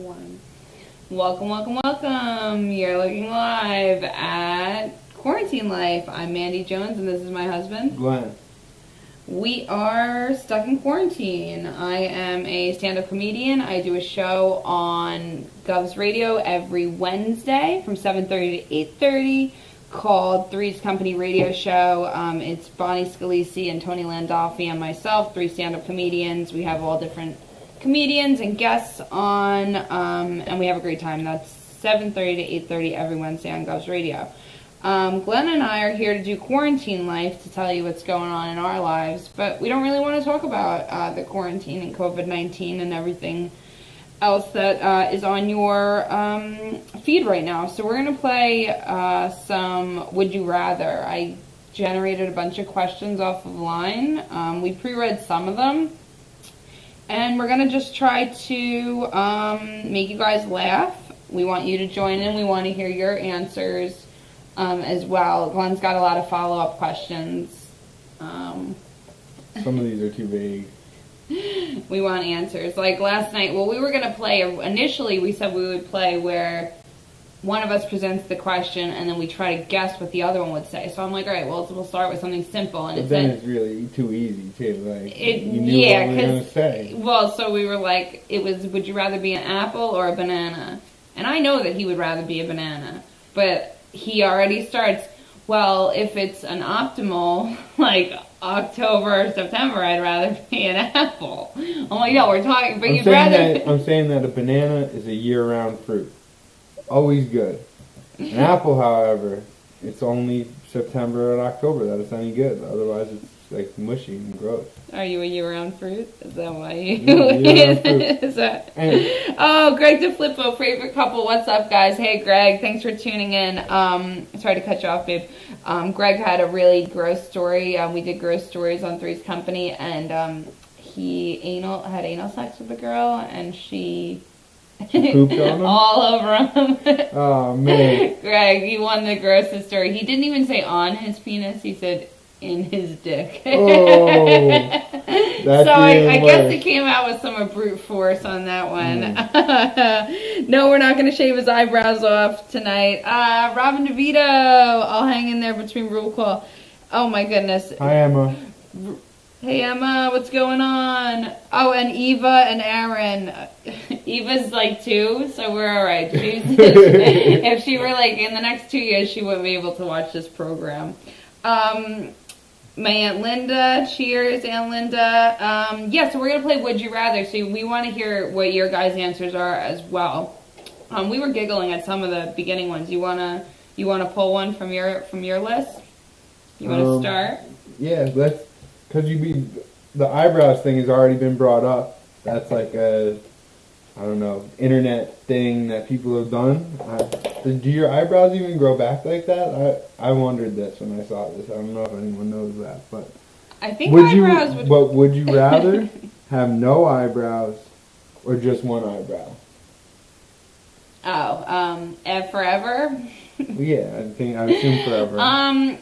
One. Welcome. You're looking live at Quarantine Life. I'm Mandy Jones, and this is my husband, Glenn. We are stuck in quarantine. I am a stand-up comedian. I do a show on GovsRadio every Wednesday from 7:30 to 8:30 called Three's Company Radio Show. It's Bonnie Scalisi and Tony Landolfi and myself, three stand-up comedians. We have all different comedians and guests on, and we have a great time. That's 7:30 to 8:30 every Wednesday on GovsRadio. Glenn and I are here to do Quarantine Life, to tell you what's going on in our lives, but we don't really want to talk about the quarantine and COVID-19 and everything else that is on your feed right now. So we're going to play some Would You Rather. I generated a bunch of questions off of line. We pre-read some of them, and we're going to just try to make you guys laugh. We want you to join in. We want to hear your answers as well. Glenn's got a lot of follow-up questions. Some of these are too vague. We want answers. Like last night, we were going to play, initially we said we would play where one of us presents the question and then we try to guess what the other one would say. So I'm like, all right, we'll start with something simple. And but then it's really too easy, too. Like, you knew what we were going to say. Well, so we were like, it was, would you rather be an apple or a banana? And I know that he would rather be a banana. But he already starts, well, if it's an optimal, like October or September, I'd rather be an apple. I'm like, no, we're talking, but you'd rather... I'm saying that a banana is a year-round fruit. Always good. An apple, however, it's only September and October that it's any good. Otherwise, it's like mushy and gross. Are you a year-round fruit? Is that why you... year-round fruit. Is that... Anyway. Oh, Greg DeFlippo, favorite couple. What's up, guys? Hey, Greg. Thanks for tuning in. Sorry to cut you off, babe. Greg had a really gross story. We did gross stories on Three's Company, and he had anal sex with a girl, and she pooped on him? All over him. Oh, man. Greg, he won the grossest story. He didn't even say on his penis. He said in his dick. Oh, that's so I guess he came out with some brute force on that one. No, we're not going to shave his eyebrows off tonight. Robin DeVito, I'll hang in there between roll call. Oh my goodness. Hi, Emma. Hey, Emma, what's going on? Oh, and Eva and Aaron. Eva's like 2, so we're all right. If she were like in the next 2 years, she wouldn't be able to watch this program. My Aunt Linda, cheers, Aunt Linda. So we're going to play Would You Rather, so we want to hear what your guys' answers are as well. We were giggling at some of the beginning ones. You wanna pull one from your list? You want to start? Yeah, let's, because the eyebrows thing has already been brought up. That's like a, I don't know, internet thing that people have done. Do your eyebrows even grow back like that? I wondered this when I saw this. I don't know if anyone knows that, but I think eyebrows would. But would you rather have no eyebrows or just one eyebrow? Oh, and forever. Yeah, I assume forever.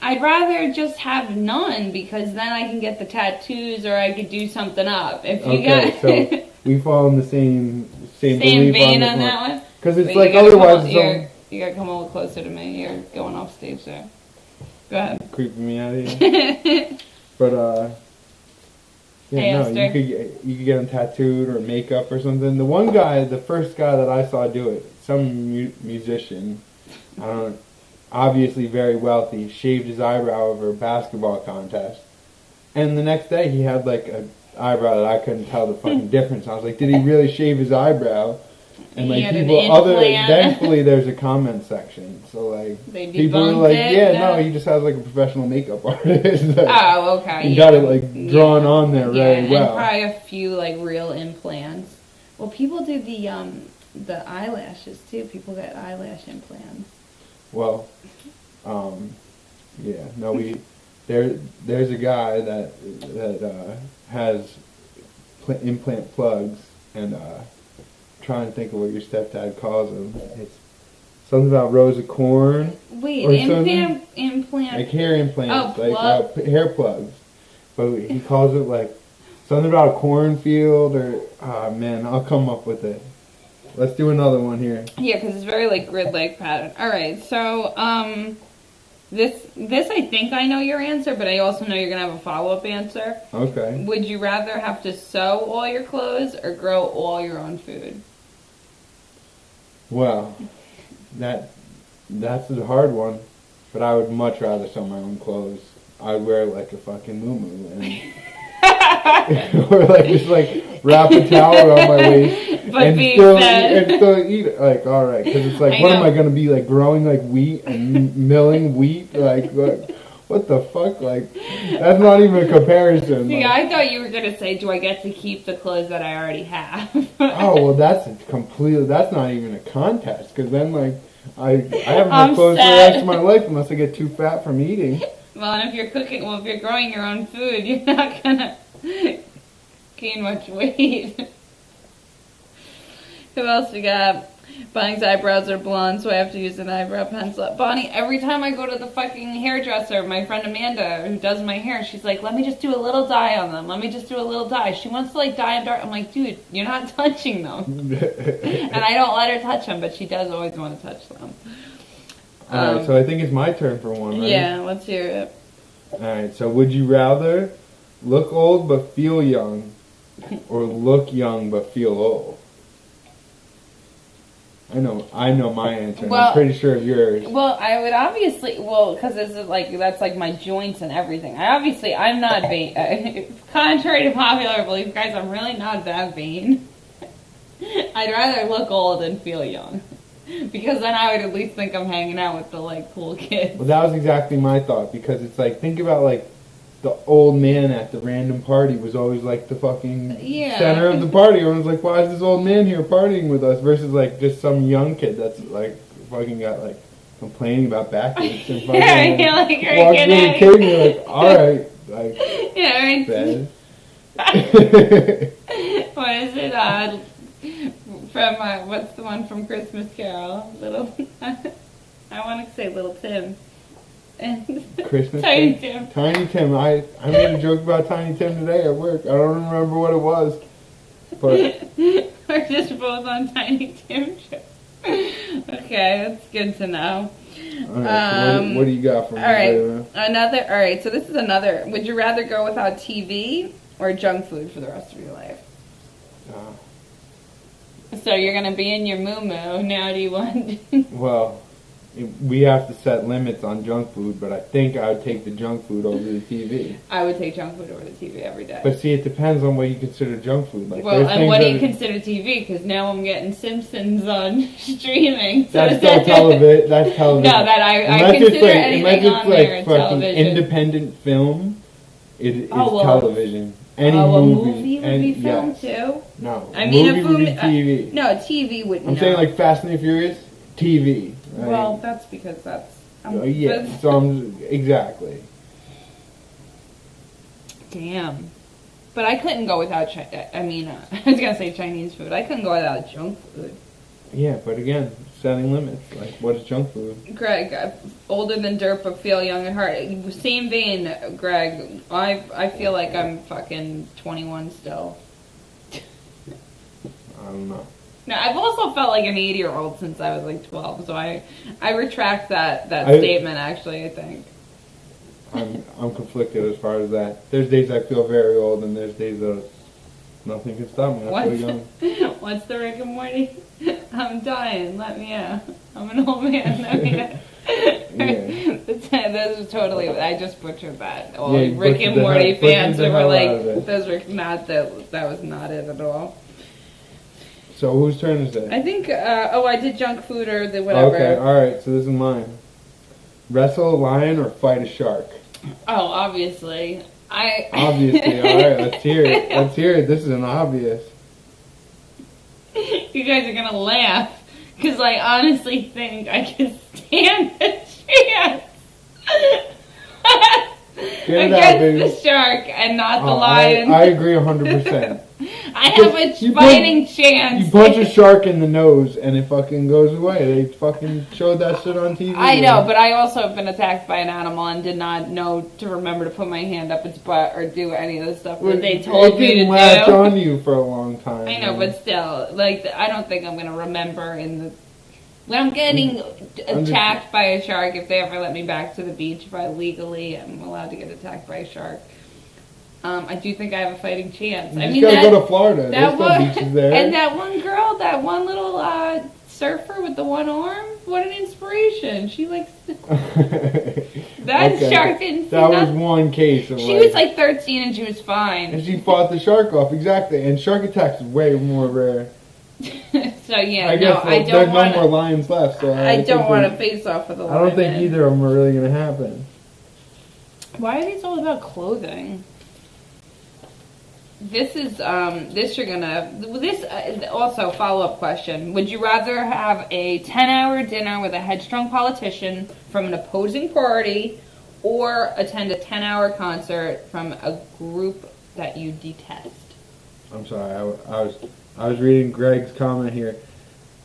I'd rather just have none, because then I can get the tattoos or I could do something up. So we fall in the same vein on that one. Because it's like otherwise. You gotta come a little closer to me. You're going off stage there. Go ahead. Creeping me out of here. But you could get them tattooed or makeup or something. The first guy that I saw do it, some musician, I don't know, obviously very wealthy, shaved his eyebrow over a basketball contest, and the next day he had like an eyebrow that I couldn't tell the fucking difference. I was like, did he really shave his eyebrow? And like thankfully there's a comment section, so like people are like, he just has like a professional makeup artist. Oh, okay. He got it like drawn on there very well. And probably a few like real implants. Well, people do the eyelashes too. People get eyelash implants. Well, there's a guy that has implant plugs, and trying to think of what your stepdad calls them. It's something about rows of corn. Wait, implant? Like hair implants, plug? Hair plugs. But he calls it like something about a cornfield or, man, I'll come up with it. Let's do another one here. Yeah, because it's very like grid-like pattern. All right, so this I think I know your answer, but I also know you're gonna have a follow-up answer. Okay. Would you rather have to sew all your clothes or grow all your own food? Well, that's a hard one, but I would much rather sew my own clothes. I'd wear like a fucking muumuu and or like just like wrap a towel around my waist But and be still fed. eat it. Like, all right, because it's like, I what know. am I gonna be like growing like wheat and milling wheat? Like, what the fuck? Like, that's not even a comparison. See, Like, I thought you were gonna say, do I get to keep the clothes that I already have? oh well, that's not even a contest. Because then like I have I'm no clothes for the sad. rest of my life unless I get too fat from eating. Well, and if you're growing your own food, you're not gonna gain much weight. Who else we got? Bonnie's eyebrows are blonde, so I have to use an eyebrow pencil. Bonnie, every time I go to the fucking hairdresser, my friend Amanda, who does my hair, she's like, let me just do a little dye on them. Let me just do a little dye. She wants to like dye them dark. I'm like, dude, you're not touching them. And I don't let her touch them, but she does always want to touch them. Alright, so I think it's my turn for one, right? Yeah, let's hear it. Alright, so would you rather look old but feel young, or look young but feel old? I know my answer. And Well- I'm pretty sure of yours. Well, I would obviously, because this is like, that's like my joints and everything. I'm not vain. Contrary to popular belief, guys, I'm really not that vain. I'd rather look old and feel young. Because then I would at least think I'm hanging out with the like cool kids. Well, that was exactly my thought, because it's like, think about like the old man at the random party was always like the fucking Yeah. center of the party. Everyone's like, why is this old man here partying with us? Versus like just some young kid that's like fucking got like complaining about backaches and fucking Yeah, like, you're like, are you walks through the kidding? kid and you're like, alright, like, Yeah, right. bad. What is it? From what's the one from Christmas Carol? Little. I want to say Little Tim. And Christmas Tiny Day? Tim. Tiny Tim. I made a joke about Tiny Tim today at work. I don't remember what it was. But We're just both on Tiny Tim show. Okay, that's good to know. alright, so what do you got for me? All right, Layla? All right, so this is another. Would you rather go without TV or junk food for the rest of your life? So you're gonna be in your moo-moo. Now do you want? Well, we have to set limits on junk food, but I think I would take the junk food over the TV. I would take junk food over the TV every day. But see, it depends on what you consider junk food. Like, Well, there's and things what do that you are- consider TV? Because now I'm getting Simpsons on streaming. So That's is still that- television. That's television. No, that I Unless it's consider like, anything unless it's on like there fucking television. independent film, it is Oh, well, television. Any a movie, movie would any, be film yes. too. No, I mean, movie a would be film. TV. No, TV would. I'm saying like Fast and the Furious, TV. Right? Well, that's because that's. Yeah. So exactly. Damn. But I couldn't go without. I mean, I was gonna say Chinese food. I couldn't go without junk food. Yeah, but again, setting limits. Like, what is junk food? Greg, older than dirt but feel young at heart. Same vein, Greg. I feel like I'm fucking 21 still. I don't know. No, I've also felt like an 80-year-old since I was like 12, so I retract that statement. Actually, I think. I'm conflicted as far as that. There's days I feel very old, and there's days that nothing can stop me. I feel young. What's the Rick and Morty? I'm dying. Let me out. I'm an old man. Let me out. Yeah. Those are totally. I just butchered that. All Yeah, you Rick butchered and the Morty hell- fans butchered the were hell like, out of it. those were not that. That was not it at all. So whose turn is it? I think. I did junk food or the whatever. Okay, alright, so this is mine. Wrestle a lion or fight a shark? Oh, obviously. Obviously, alright, let's hear it. Let's hear it. This is an obvious. You guys are gonna laugh because I honestly think I can stand a chance Get it out, baby. against the shark and not the Oh, lion. I agree 100%. I have a fighting chance. You punch a shark in the nose and it fucking goes away. They fucking showed that shit on TV. I know, but I also have been attacked by an animal and did not know to remember to put my hand up its butt or do any of the stuff that they told me to do. It didn't latch on you for a long time. I know, but still, like, I don't think I'm going to remember when I'm getting attacked by a shark, if they ever let me back to the beach, if I legally am allowed to get attacked by a shark. I do think I have a fighting chance. You just gotta go to Florida. There's still beaches there. And that one girl, that one little surfer with the one arm, what an inspiration. She like that shark didn't. That was one case. Of she was like 13 and she was fine. And she fought the shark off, exactly. And shark attacks is way more rare. So yeah, I guess I don't there's want no more lions left. So I don't want to face off with a lion. I don't think either of them are really gonna happen. Why are these all about clothing? This is also follow-up question. Would you rather have a 10-hour dinner with a headstrong politician from an opposing party or attend a 10-hour concert from a group that you detest? I'm sorry. I was reading Greg's comment here.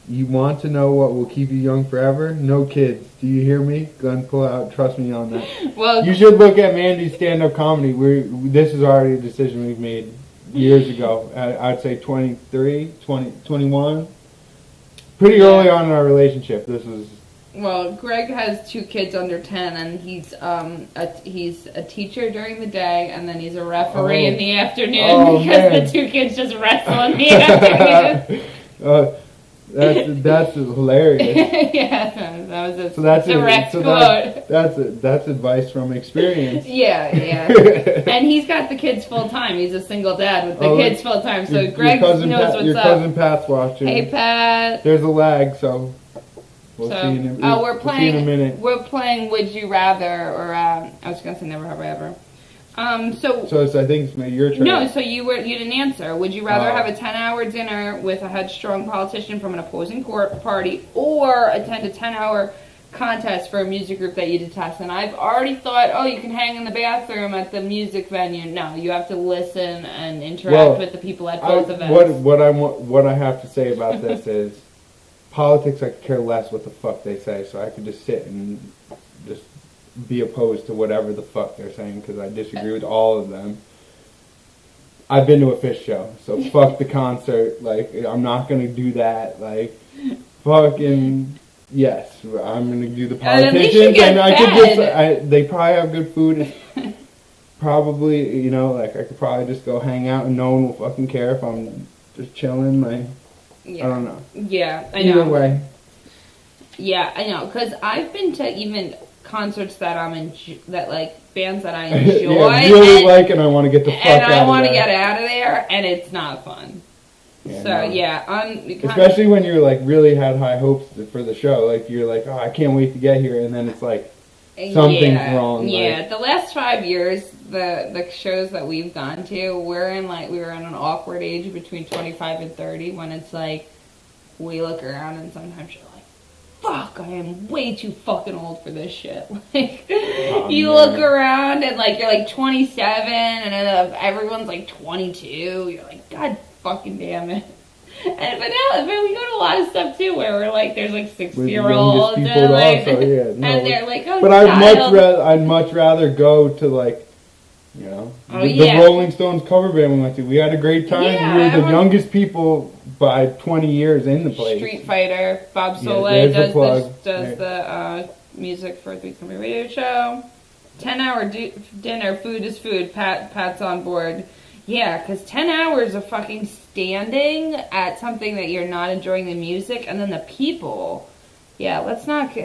You want to know what will keep you young forever? No kids. Do you hear me? Gun pull out. Trust me on that. Well, you should look at Mandy's stand-up comedy. This is already a decision we've made years ago. I'd say 23, 20, 21. Pretty early on in our relationship. This is. Well, Greg has 2 kids under 10, and he's a teacher during the day, and then he's a referee in the afternoon because the 2 kids just wrestle in the afternoon. That's hilarious. Yeah, that was a that's direct quote. That's advice from experience. Yeah. And he's got the kids full time. He's a single dad with the kids full time. So Greg knows what's up. Your cousin Pat's watching. Hey Pat. There's a lag, so we'll see in a minute. We're playing Would You Rather, or I was gonna say Never Have I Ever. So I think it's your turn. No, so you didn't answer. Would you rather have a 10-hour dinner with a headstrong politician from an opposing party or attend a 10-hour contest for a music group that you detest? And I've already thought, you can hang in the bathroom at the music venue. No, you have to listen and interact with the people at both events. What I have to say about this is politics, I could care less what the fuck they say, so I could just sit and just be opposed to whatever the fuck they're saying because I disagree with all of them. I've been to a Fish show, so fuck the concert. Like, I'm not gonna do that. Like, fucking yes, I'm gonna do the politicians. And I could they probably have good food. Probably, I could probably just go hang out and no one will fucking care if I'm just chilling. Like, I don't know. Yeah, I know. Either way. Yeah, I know, because I've been to even concerts that bands that I enjoy, and I want to get the fuck out of there. And I want to get out of there, and it's not fun. Especially when you're really had high hopes for the show. Like, you're like, I can't wait to get here, and then it's like something's wrong. Yeah, the last 5 years, the shows that we've gone to, we were in an awkward age between 25 and 30 when it's like we look around and sometimes you're like, fuck, I am way too fucking old for this shit. Like, you look around and you're 27 and everyone's 22. You're like, God fucking damn it. But we go to a lot of stuff too where we're there's 60-year-olds and and they're like, but I'd much rather go to the Rolling Stones cover band we went to. We had a great time. We were the youngest people by 20 years in the place. Street Fighter. Bob Soleil does the music for the Comedy Radio Show. 10-hour dinner, food is food. Pat's on board. Yeah, because 10 hours of fucking standing at something that you're not enjoying the music, and then the people. Yeah, let's not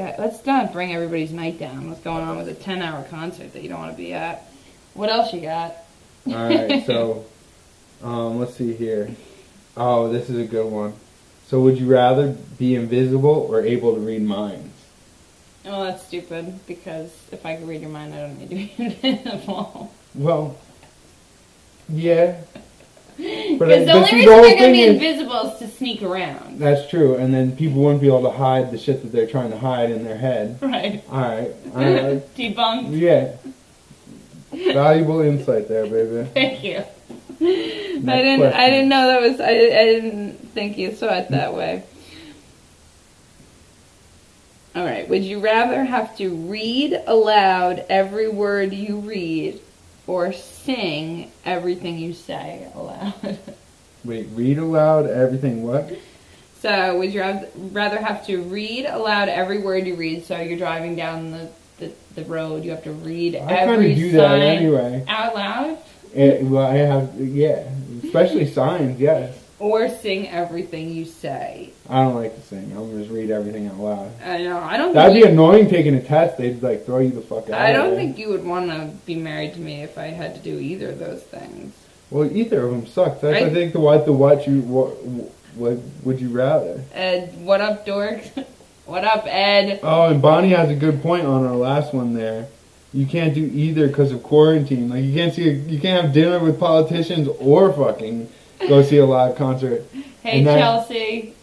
bring everybody's night down. What's going on with a 10-hour concert that you don't want to be at? What else you got? All right, so let's see here. Oh, this is a good one. So would you rather be invisible or able to read minds? Oh, that's stupid, because if I could read your mind, I don't need to be invisible. Well, yeah. Because the only reason you're going to be invisible is to sneak around. That's true, and then people wouldn't be able to hide the shit that they're trying to hide in their head. Right. All right. Debunked. Yeah. Valuable insight there, baby. Thank you. I didn't know that was. I didn't think you saw it that way. All right. Would you rather have to read aloud every word you read, or sing everything you say aloud? Wait, read aloud everything what? So, would you rather have to read aloud every word you read? So you're driving down the road, you have to read every do that sign anyway. Out loud? Well, I have, yeah. Especially signs, yes. Or sing everything you say. I don't like to sing. I'm going to just read everything out loud. I know. I don't. That'd be annoying taking a test. They'd like throw you the fuck out. I don't think you would want to be married to me if I had to do either of those things. Well, either of them sucks. I think what would you rather? Ed, what up, dork? What up, Ed? Oh, and Bonnie has a good point on our last one there. You can't do either because of quarantine. Like you can't have dinner with politicians or fucking go see a live concert. Hey, Chelsea.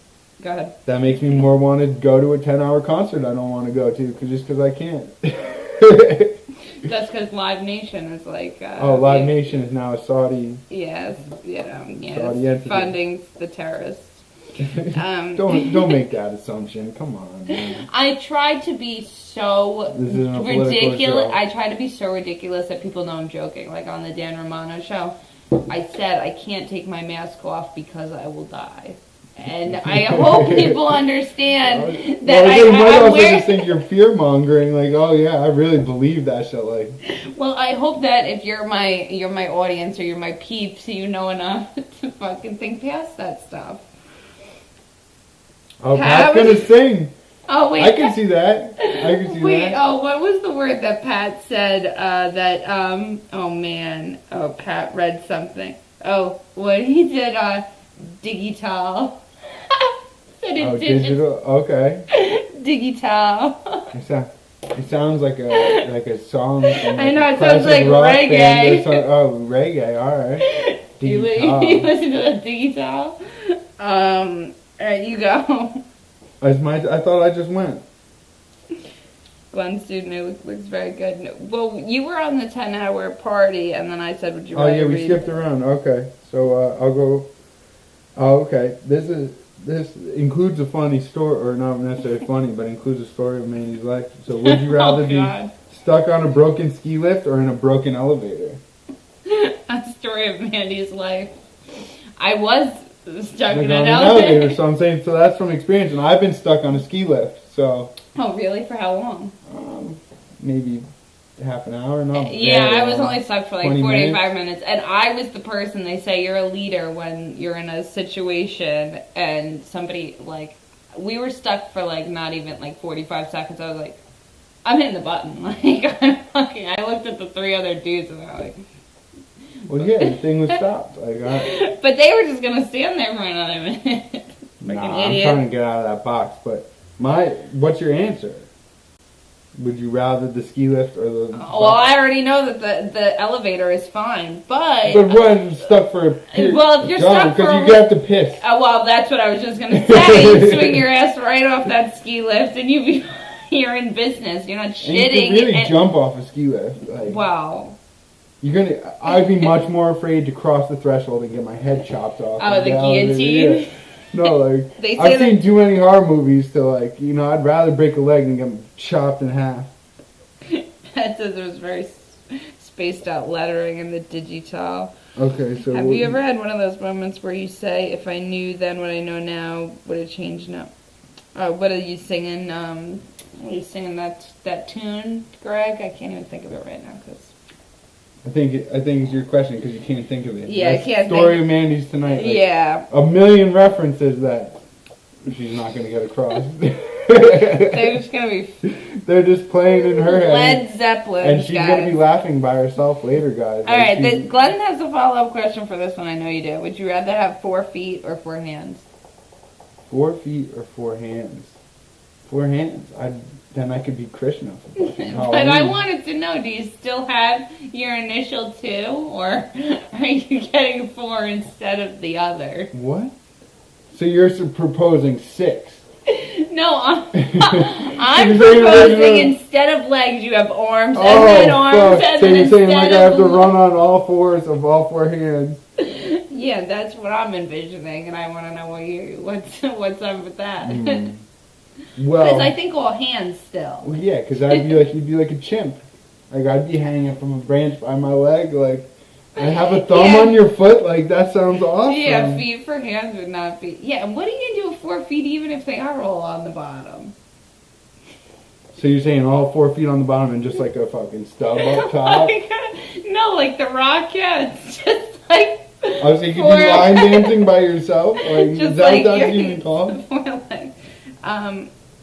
Go ahead. That makes me more want to go to a 10-hour concert I don't want to go to just because I can't. That's because Live Nation is like... Live Nation is now a Saudi... Yes, Saudi entity. Funding the terrorists. Don't make that assumption. Come on, man. I try to be so ridiculous. I try to be so ridiculous that people know I'm joking. Like on the Dan Romano show, I said I can't take my mask off because I will die. And I hope people understand that you might also just think you're fear mongering, like, oh yeah, I really believe that shit. Like, well, I hope that if you're my audience or you're my peeps, you know enough to fucking think past that stuff. Oh, Pat's gonna sing. Oh wait, I can see that. Wait, oh, what was the word that Pat said? Oh man, Pat read something. Oh, what he did? Digital. Digital. Okay. Digital. It sounds like a song. From I know it sounds like reggae. Reggae. All right. You listen to the Digital. All right, you go. I thought I just went. Glenn student looks very good. Well, you were on the 10-hour party, and then I said, "Would you?" Oh yeah, we skipped around. Okay, so I'll go. Oh, okay. This includes a funny story, or not necessarily funny, but includes a story of Mandy's life. So, would you rather be stuck on a broken ski lift or in a broken elevator? A story of Mandy's life. I was stuck in an elevator. So I'm saying, so that's from experience, and I've been stuck on a ski lift. So. Oh really? For how long? Maybe half an hour. No. Yeah, I was only stuck for like 45 minutes, and I was the person. They say you're a leader when you're in a situation, and somebody like we were stuck for like not even like 45 seconds. I was like, I'm hitting the button. Like I looked at the three other dudes and they're like. Well, yeah, the thing was stopped. But they were just gonna stand there for another minute. I'm trying to get out of that box. But what's your answer? Would you rather the ski lift or the? Well, I already know that the elevator is fine, but what stuck for a period? Well, if you're stuck because you have to piss. Well, that's what I was just gonna say. You swing your ass right off that ski lift, and you're in business. You're not shitting. And you can really jump off a ski lift. Wow. I'd be much more afraid to cross the threshold and get my head chopped off. Oh, the guillotine? Yeah. No, I've seen too many horror movies to I'd rather break a leg than get chopped in half. That says there's very spaced out lettering in the Digital. Okay, so... Have you ever had one of those moments where you say, if I knew then what I know now, would it change now? What are you singing? That tune, Greg? I can't even think of it right now, because... I think it's your question because you can't think of it. Yeah, I can't Story of Mandy's Tonight. Yeah. A million references that she's not going to get across. They're just going to be... They're just playing in her head. Led Zeppelin, and she's going to be laughing by herself later, guys. All right, Glenn has a follow-up question for this one. I know you do. Would you rather have 4 feet or 4 hands? 4 feet or 4 hands? 4 hands. Then I could be Krishna. But I wanted to know, do you still have your initial 2, or are you getting 4 instead of the other? What? So you're proposing 6? No, I'm proposing instead of legs, you have arms, and then arms, and so then you're saying like I have to of run on all fours of all four hands. Yeah, that's what I'm envisioning, and I want to know what's up with that. Well, because I think all hands still. Well, yeah, because you'd be like a chimp. Like I'd be hanging from a branch by my leg, like. And have a thumb on your foot? Like, that sounds awesome. Yeah, feet for hands would not be. Yeah, and what are you going to do with 4 feet even if they are all on the bottom? So you're saying all 4 feet on the bottom and just like a fucking stub up top? No, like the Rockettes. Just like... Oh, so you could do line dancing by yourself? Like, just is that like what that's even called?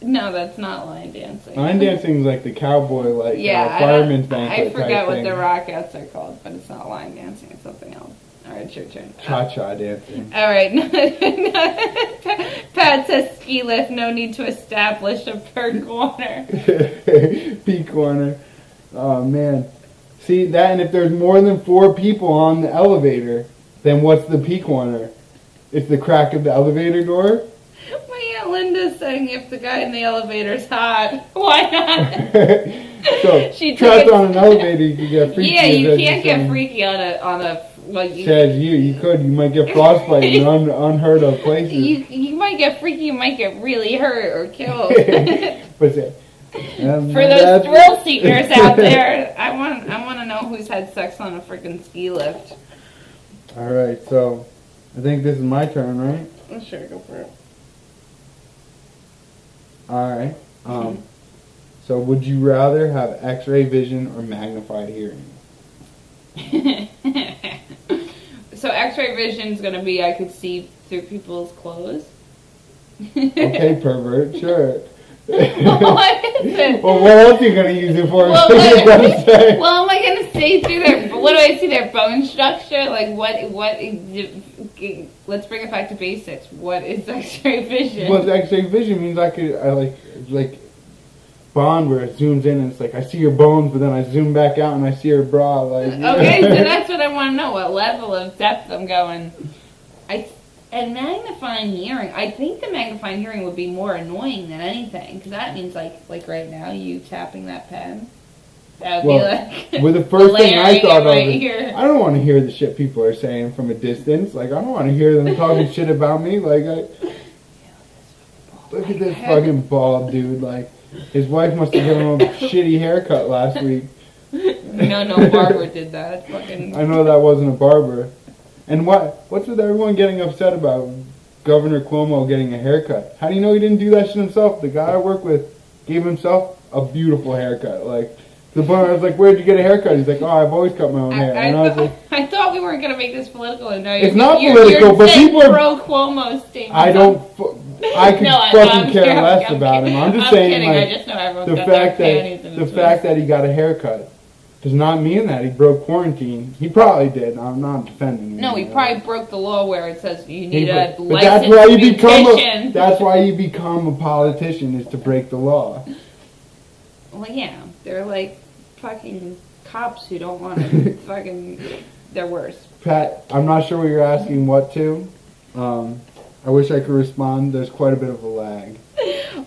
No, that's not line dancing. Line dancing is like the cowboy, like fireman's banquet. I forget what the Rockettes are called, but it's not line dancing. It's something else. All right, it's your turn. Cha-cha dancing. All right. Pat says ski lift. No need to establish a per corner. P corner. Oh man. See that, and if there's more than 4 people on the elevator, then what's the P corner? It's the crack of the elevator door. My Aunt Linda's saying if the guy in the elevator's hot, why not? So, trapped on an elevator, you could get freaky. Yeah, you can't get freaky on a. Well, you could. You might get frostbite in unheard of places. You might get freaky. You might get really hurt or killed. For those thrill seekers out there, I want to know who's had sex on a freaking ski lift. All right, so I think this is my turn, right? Oh, sure, go for it. All right. So would you rather have X-ray vision or magnified hearing? So X-ray vision is going to be I could see through people's clothes. Okay, pervert, sure. What is it? Well, what else are you going to use it for? Well, am I going to see through their... What do I see? Their bone structure? Like, what... Let's bring it back to basics. What is X-ray vision? Well, X-ray vision means I like Bond where it zooms in and it's like I see your bones, but then I zoom back out and I see your bra. Like okay, so that's what I want to know. What level of depth I'm going. And magnifying hearing, I think the magnifying hearing would be more annoying than anything, because that means like right now you tapping that pen. That would be like. Well, the first thing I thought of is I don't want to hear the shit people are saying from a distance. Like I don't want to hear them talking shit about me. Like look at this fucking bald dude. Like his wife must have given him a shitty haircut last week. No barber did that. Fucking. I know that wasn't a barber. And what's with everyone getting upset about Governor Cuomo getting a haircut? How do you know he didn't do that shit himself? The guy I work with gave himself a beautiful haircut. Like, to the point where I was like, where'd you get a haircut? He's like, I've always cut my own hair. And I was like, I thought we weren't going to make this political. And it's not political, but people are pro-Cuomo statements. I could fucking care less about him. I'm just saying, kidding. like, I just know everyone's got their panties in the fact that he got a haircut does not mean that he broke quarantine. He probably did. I'm not defending him. No, he probably broke the law where it says you need a licensed that's why you become a politician, is to break the law. Well, yeah. They're like fucking cops who don't want to fucking... They're worse. Pat, I'm not sure what you're asking what to. I wish I could respond. There's quite a bit of a lag.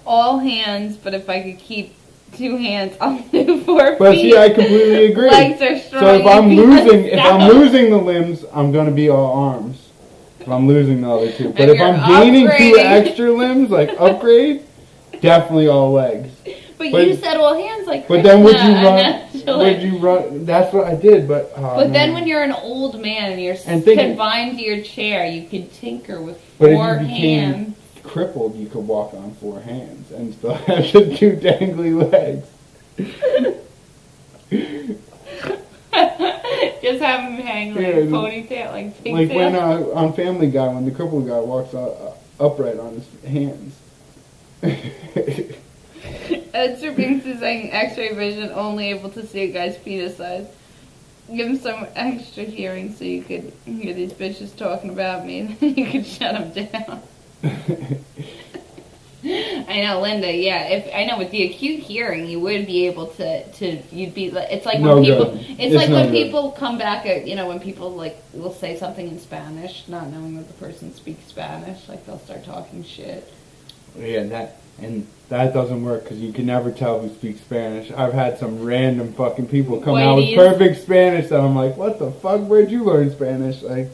All hands, but if I could keep 2 hands, I'll do 4 feet. But see, I completely agree. Legs are strong. So if I'm losing the limbs, I'm gonna be all arms. If I'm losing the other 2, but if I'm gaining 2 extra limbs, like upgrade, definitely all legs. But you said all hands, like. But then would you run? Would you run? That's what I did, but. Then when you're an old man and you're confined to your chair, you can tinker with 4 hands. Crippled, you could walk on 4 hands and still have just 2 dangly legs. Just have him hang like a ponytail, like pigtail. Like when on Family Guy, when the crippled guy walks upright on his hands. Sir Binks is saying X-ray vision, only able to see a guy's penis size. Give him some extra hearing so you could hear these bitches talking about me, and then you could shut them down. I know, Linda. Yeah, I know with the acute hearing, you would be able to. You'd be. It's like when people. It's like when people come back. When people like will say something in Spanish, not knowing that the person speaks Spanish, like they'll start talking shit. Yeah, that doesn't work because you can never tell who speaks Spanish. I've had some random fucking people come out with perfect Spanish that I'm like, what the fuck? Where'd you learn Spanish? Like,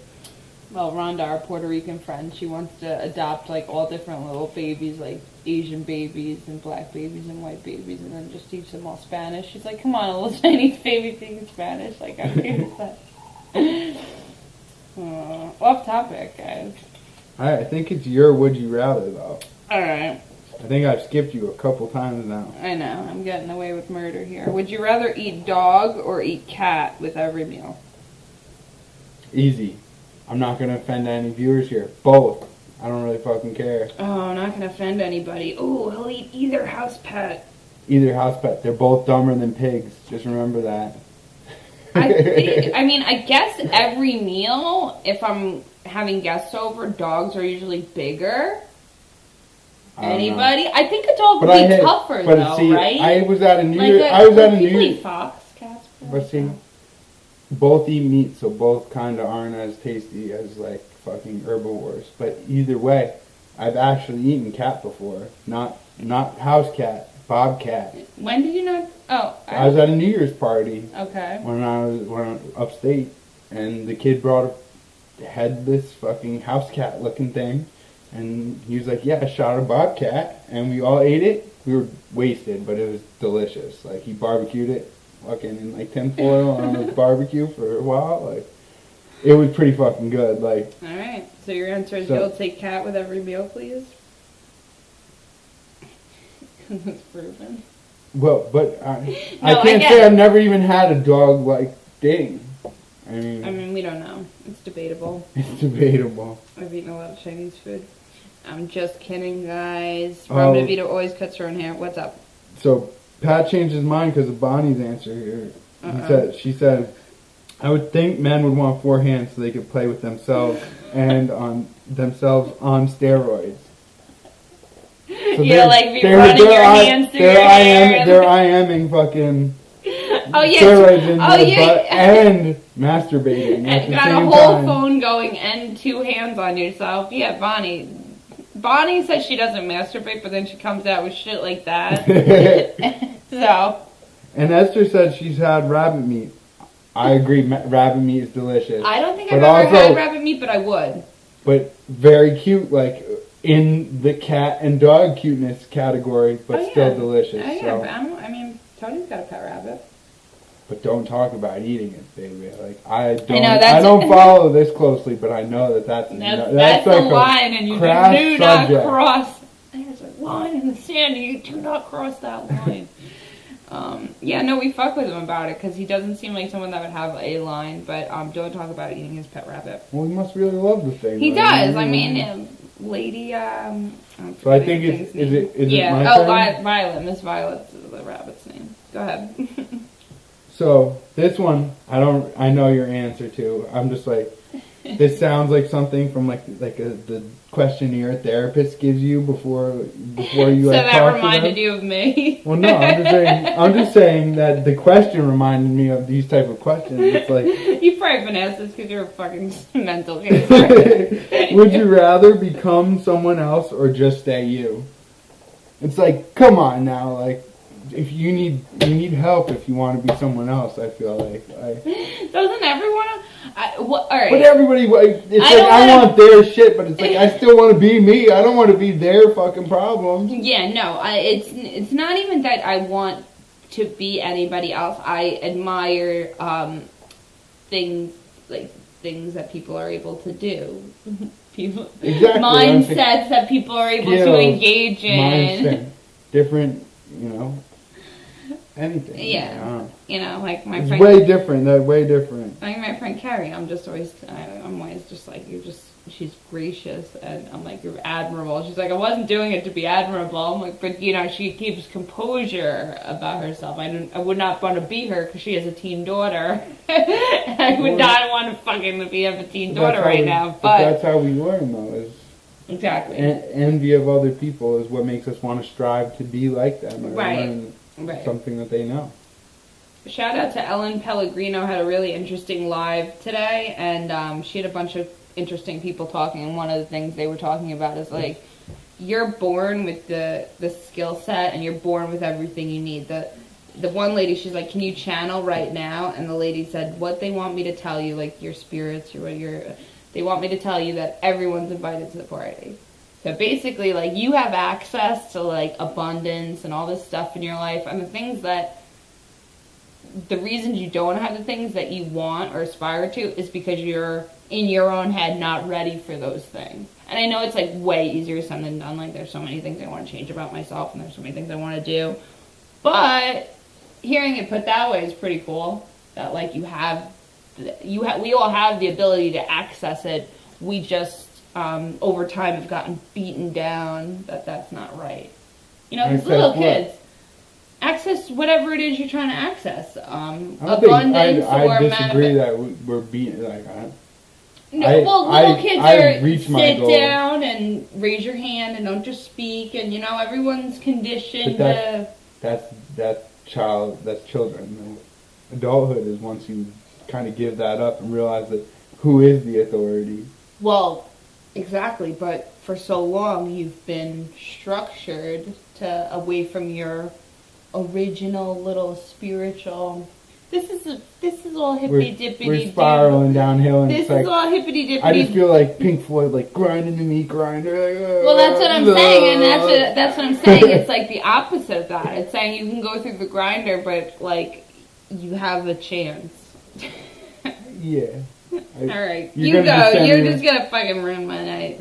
well, Rhonda, our Puerto Rican friend, she wants to adopt like all different little babies, like Asian babies and black babies and white babies, and then just teach them all Spanish. She's like, come on, a little Chinese baby speaking Spanish. Like, how cute is that? Off topic, guys. I think it's your would you rather though. All right. I think I've skipped you a couple times now. I know. I'm getting away with murder here. Would you rather eat dog or eat cat with every meal? Easy. I'm not going to offend any viewers here. Both. I don't really fucking care. Oh, I'm not going to offend anybody. Oh, he'll eat either house pet. Either house pet. They're both dumber than pigs. Just remember that. I mean, I guess every meal, if I'm having guests over, dogs are usually bigger. Anybody? I think a dog would be tougher, though, see, right? I was at a New Year's. Fox cats. But see, both eat meat, so both kind of aren't as tasty as like fucking herbivores. But either way, I've actually eaten cat before, not house cat, bobcat. When did you not? Oh, I was at a New Year's party. Okay. When I was upstate, and the kid brought a headless fucking house cat looking thing. And he was like, yeah, I shot a bobcat, and we all ate it. We were wasted, but it was delicious. Like, he barbecued it, fucking in, like, tinfoil on his barbecue for a while. Like, it was pretty fucking good. Like, all right. So your answer is you'll take cat with every meal, please? That's proven. Well, but I can't say I've never even had a dog-like thing. I mean, we don't know. It's debatable. It's debatable. I've eaten a lot of Chinese food. I'm just kidding, guys. Robin DeVito always cuts her own hair. What's up? So, Pat changed his mind because of Bonnie's answer here. She said, I would think men would want 4 hands so they could play with themselves and on steroids. So yeah, like you're running your hands through your hair. They're IMing fucking steroids in their butt and masturbating at the got same a whole time. Phone going and 2 hands on yourself. Yeah, Bonnie says she doesn't masturbate, but then she comes out with shit like that. So. And Esther said she's had rabbit meat. I agree, rabbit meat is delicious. I don't think I've ever had rabbit meat, but I would. But very cute, like in the cat and dog cuteness category, but still delicious. Oh, yeah, so. I mean, Tony's got a pet rabbit. But don't talk about eating it, baby. Like I don't follow this closely, but I know that's like a line, and you do not cross. There's a line in the sand, and you do not cross that line. We fuck with him about it because he doesn't seem like someone that would have a line. But don't talk about eating his pet rabbit. Well, he must really love the thing. He does. I mean, lady. So I think is it my turn? Violet. Miss Violet's the rabbit's name. Go ahead. So this one, I know your answer to. I'm just like, this sounds like something from the questionnaire a therapist gives you before you so like that talk reminded you of me. Well, no, I'm just saying that the question reminded me of these type of questions. It's like you've probably been asked this because you're a fucking mental case. Would you rather become someone else or just stay you? It's like, come on now, like. If you need help if you want to be someone else, I feel like. Doesn't everyone? All right. But everybody, I want their shit, but it's like I still want to be me. I don't want to be their fucking problems. Yeah, no, it's not even that I want to be anybody else. I admire things that people are able to do. Mindsets that people are able to engage in. Mindset. Different, anything. Yeah. Like my friend. Way different. They're way different. Like my friend Carrie, I'm always just like, she's gracious, and I'm like, you're admirable. She's like, I wasn't doing it to be admirable. I'm like, but she keeps composure about herself. I would not want to be her because she has a teen daughter. I would not want to fucking have a teen daughter right now. But that's how we learn, though. Is exactly. Envy of other people is what makes us want to strive to be like them. Or learn something that they know. Shout out to Ellen Pellegrino, had a really interesting live today, and she had a bunch of interesting people talking, and one of the things they were talking about is like you're born with the skill set, and you're born with everything you need. The one lady, she's like, can you channel right now? And the lady said, what they want me to tell you, like your spirits or they want me to tell you that everyone's invited to the party. So basically, like, you have access to, like, abundance and all this stuff in your life, and the reasons you don't have the things that you want or aspire to is because you're in your own head not ready for those things. And I know it's, like, way easier said than done. Like, there's so many things I want to change about myself, and there's so many things I want to do. But hearing it put that way is pretty cool. That, like, we all have the ability to access it. We just, over time, have gotten beaten down that that's not right. You know, these little kids. Access whatever it is you're trying to access. Abundance I disagree that we're beaten. Like, little kids are sit goal. Down and raise your hand and don't just speak, and you know everyone's conditioned to. That's children. Adulthood is once you kind of give that up and realize that who is the authority. Well, exactly, but for so long you've been structured away from your original little spiritual. This is all hippity dippity. We're spiraling downhill, and this is all hippity dippity. I just feel like Pink Floyd, like grinding the meat grinder. Like, well, that's what I'm saying, and that's what I'm saying. It's like the opposite of that. It's saying you can go through the grinder, but like you have a chance. Yeah. All right, you go. You're just gonna fucking ruin my night.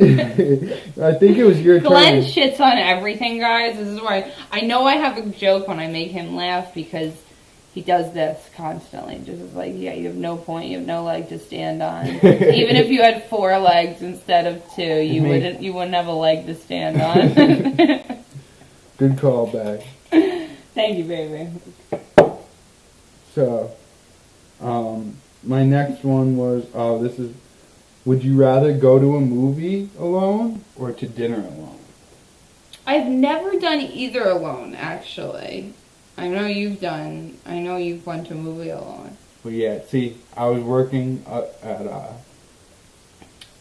I think it was your turn. Glenn shits on everything, guys. This is why I know I have a joke when I make him laugh, because he does this constantly. Just like, yeah, you have no point. You have no leg to stand on. Even if you had 4 legs instead of 2, you wouldn't have a leg to stand on. Good call back. Thank you, baby. So, my next one was, would you rather go to a movie alone or to dinner alone? I've never done either alone, actually. I know you've went to a movie alone. Well, yeah, see, I was working at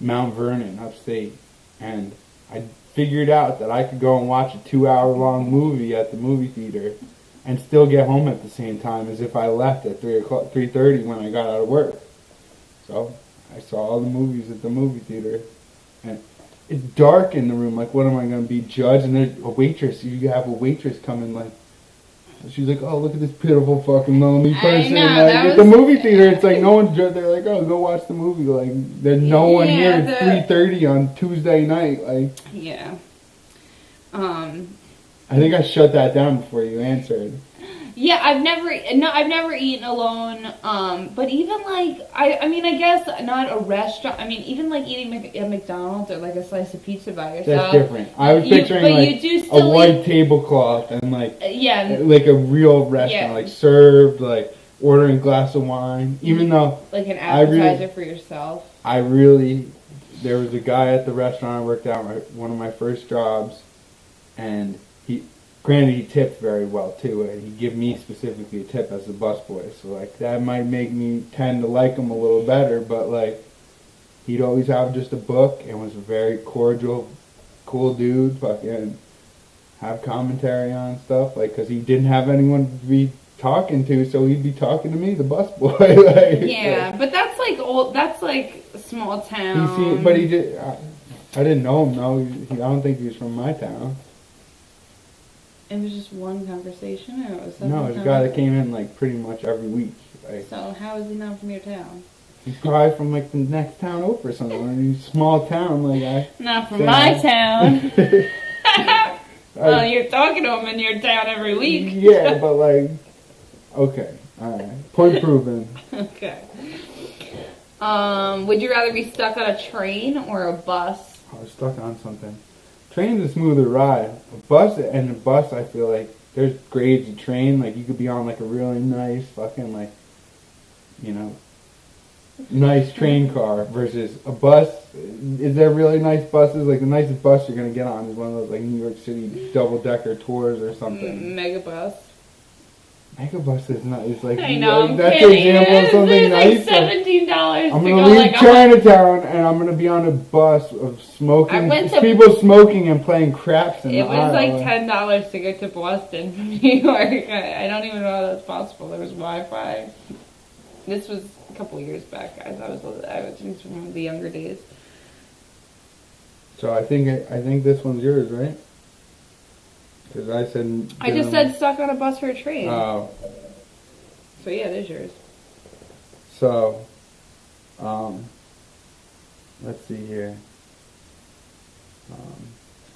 Mount Vernon, upstate, and I figured out that I could go and watch a 2-hour-long movie at the movie theater and still get home at the same time as if I left at 3:30 when I got out of work. So I saw all the movies at the movie theater, and it's dark in the room. Like, what am I going to be judged? And there's a waitress. You have a waitress come in, like, she's like, oh, look at this pitiful fucking lonely person. Like, at the movie theater, it's like no one's judged. They're like, oh, go watch the movie. Like, there's no one here at 3:30 on Tuesday night. Like, yeah. I think I shut that down before you answered. Yeah, I've never eaten alone. But even like, I mean, I guess not a restaurant. I mean, even like eating at McDonald's or like a slice of pizza by yourself. That's different. I was picturing like a white tablecloth and like like a real restaurant, like served, like ordering a glass of wine. Even though like an appetizer for yourself. There was a guy at the restaurant I worked at, one of my first jobs, and granted, he tipped very well, too, and he'd give me specifically a tip as a busboy, so, like, that might make me tend to like him a little better, but, like, he'd always have just a book and was a very cordial, cool dude, fucking have commentary on stuff, like, because he didn't have anyone to be talking to, so he'd be talking to me, the busboy. Like, yeah, but that's, like, small town. I didn't know him, no, I don't think he was from my town. It was just one conversation, or it was something? No, it was a guy that came in like pretty much every week. Like, so how is he not from your town? He's probably from like the next town over somewhere. In a small town, like not from my town. Well, you're talking to him in your town every week. Yeah, but like, okay, all right, point proven. Okay. Would you rather be stuck on a train or a bus? I was stuck on something. Train's a smoother ride. A bus, I feel like there's grades of train. Like, you could be on like a really nice fucking like, you know, nice train car versus a bus. Is there really nice buses? Like, the nicest bus you're gonna get on is one of those like New York City double-decker tours or something. Megabus. Megabus is not. It's like I know. like, I'm that's an kidding. example of something nice. Like $17. I'm to gonna go leave like Chinatown and I'm gonna be on a bus of smoking. I went to- people smoking and playing craps in It the was aisle. like $10 to go to Boston from New York. I don't even know how that's possible. There was Wi-Fi. This was a couple years back, guys. I was just from the younger days. So I think this one's yours, right? Because I said. I just said stuck on a bus or a train. Oh. So yeah, there's yours. So, let's see here.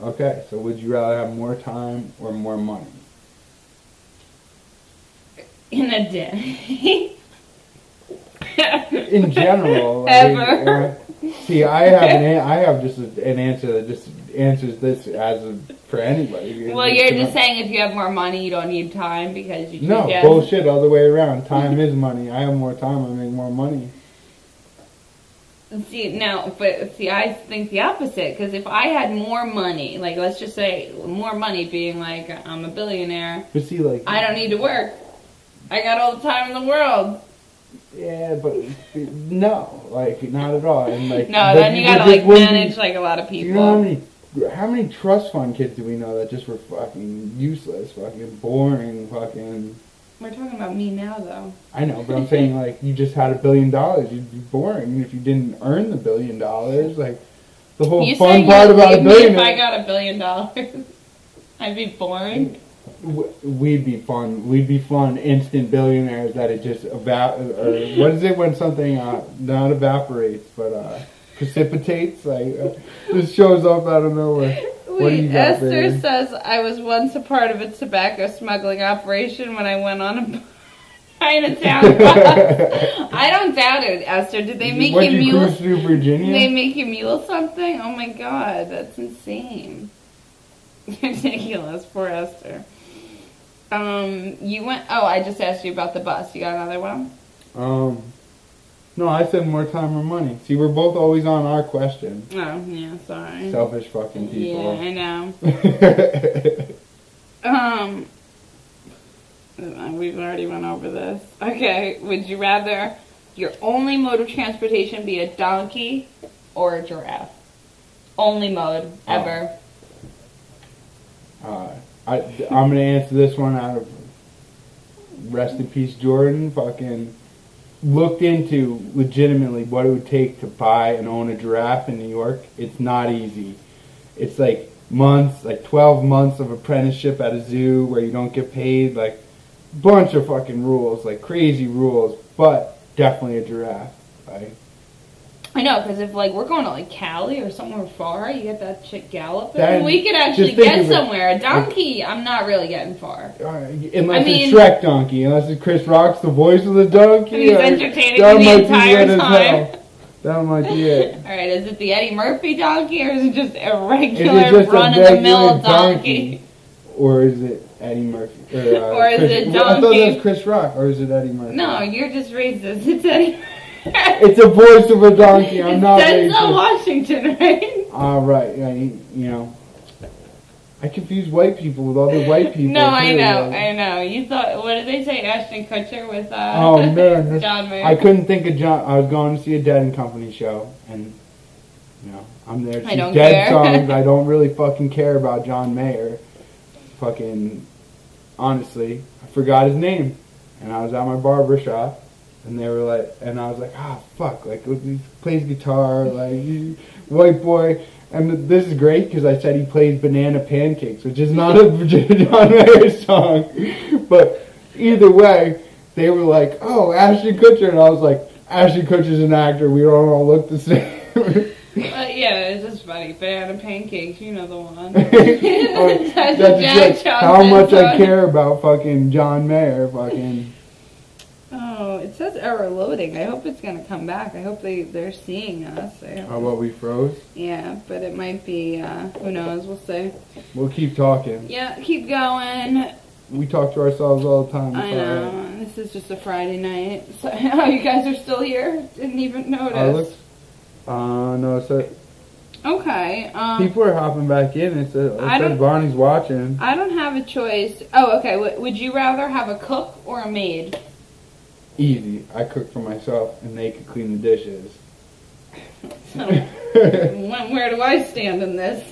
Okay, so would you rather have more time or more money? In a day. In general, Ever. see, I have just an answer that just answers this for anybody. Well, you're just saying if you have more money, you don't need time because you No, just bullshit, other way around. Time is money. I have more time, I make more money. See, no, but see, I think the opposite, because if I had more money, like, let's just say more money being like, I'm a billionaire, But see, like... I don't need to work. I got all the time in the world. Yeah, but no, like, not at all. And like, No, then you gotta, like, manage, like, a lot of people. You know how many trust fund kids do we know that just were fucking useless, fucking boring, fucking... We're talking about me now, though. I know, but I'm saying, like, you just had $1 billion, you'd be boring if you didn't earn the $1 billion. Like, the whole fun part about $1 billion... If I got $1 billion, I'd be boring. We'd be fun. We'd be fun, instant billionaires that it just what is it when something not evaporates but precipitates? Like just shows up out of nowhere. What do you got, Esther baby? says I was once a part of a tobacco smuggling operation when I went on a Chinatown bus. I don't doubt it, Esther. Did they make you mule? Cruise through Virginia? Did they make you mule something? Oh my god, that's insane. Ridiculous. Poor Esther. You went. Oh, I just asked you about the bus. You got another one? No, I said more time or money. See, we're both always on our question. Oh, yeah. Sorry. Selfish fucking people. Yeah, I know. We've already went over this. Okay. Would you rather your only mode of transportation be a donkey or a giraffe? Only mode ever. I'm going to answer this one out of rest in peace Jordan. Fucking looked into legitimately what it would take to buy and own a giraffe in New York. It's not easy. It's like months, like 12 months of apprenticeship at a zoo where you don't get paid, like bunch of fucking rules, like crazy rules, but definitely a giraffe. Like, I know, because if, like, we're going to, like, Cali or somewhere far, you get that chick galloping, That- we could actually just think get of it. somewhere. A donkey, I'm not really getting far. unless it's Shrek Donkey, unless it's Chris Rock's the voice of the donkey. And he's entertaining that you the might be entire lit as time. hell. That might be it. Alright, is it the Eddie Murphy donkey, or is it just a Is regular it just a run-of-the-mill regular donkey? Or is it Eddie Murphy? Or is it I thought donkey? that was Chris Rock, or is it Eddie Murphy? No, you're just racist. It's Eddie It's a voice of a donkey. I'm not Denzel racist. Washington, right? All right, yeah, you know, I confuse white people with other white people. No, I too, know, like- I know. You thought, what did they say, Ashton Kutcher with Oh man, John Mayer? I couldn't think of John. I was going to see a Dead and Company show, and you know, I'm there to I see don't Dead care. songs. I don't really fucking care about John Mayer. Fucking honestly, I forgot his name, and I was at my barber shop. And they were like, and I was like, fuck, like, he plays guitar, like, white boy. And this is great because I said he plays Banana Pancakes, which is not a John Mayer song. But either way, they were like, oh, Ashton Kutcher. And I was like, Ashton Kutcher's an actor. We don't all look the same. Yeah, it's just funny. Banana Pancakes, you know the one. That's just how much I care about fucking John Mayer, fucking... Oh, it says error loading. I hope it's gonna come back. I hope they're seeing us. Oh, what, we froze? Yeah, but it might be, who knows, we'll see. We'll keep talking. Yeah, keep going. We talk to ourselves all the time. I know, this is just a Friday night. So, oh, you guys are still here? Didn't even notice. No, Okay. People are hopping back in. It says Bonnie's watching. I don't have a choice. Oh, okay. Would you rather have a cook or a maid? Easy. I cook for myself, and they could clean the dishes. So, where do I stand in this?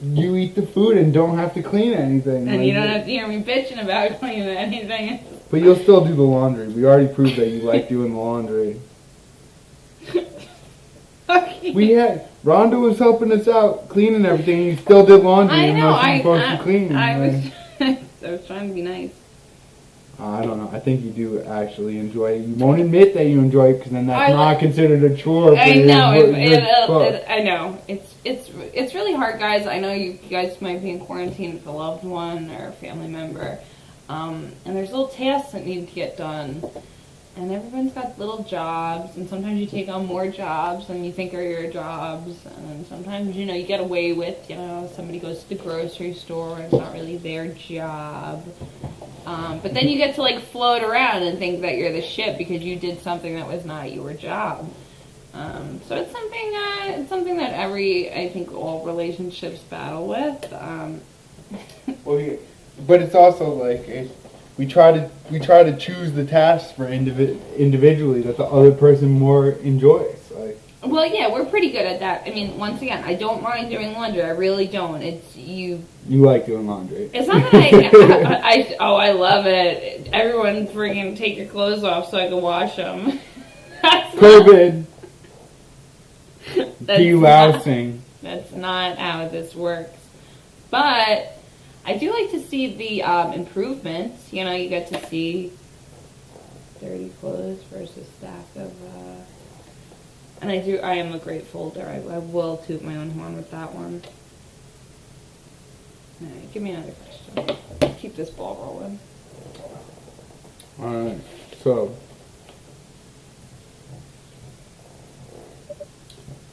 You eat the food and don't have to clean anything. And you don't have to hear me bitching about cleaning anything. But you'll still do the laundry. We already proved that you like doing the laundry. Okay. Rhonda was helping us out, cleaning everything. You still did laundry. I know. I supposed to clean. I was trying to be nice. I don't know. I think you do actually enjoy it. You won't admit that you enjoy it because then that's not considered a chore. I know. I know. It's really hard, guys. I know you guys might be in quarantine with a loved one or a family member, and there's little tasks that need to get done. And everyone's got little jobs, and sometimes you take on more jobs than you think are your jobs, and sometimes, you get away with, somebody goes to the grocery store and it's not really their job. But then you get to, float around and think that you're the shit because you did something that was not your job. So it's something that I think all relationships battle with. But it's also we try to choose the tasks for individually that the other person more enjoys. Well, yeah, we're pretty good at that. I mean, once again, I don't mind doing laundry. I really don't. It's you. You like doing laundry. It's not that I love it. Everyone freaking take your clothes off so I can wash them. COVID. Delousing. That's not how this works. But I do like to see the improvements. You get to see dirty clothes versus stack of... And I am a great folder. I will toot my own horn with that one. All right, give me another question. Let's keep this ball rolling. All right, so...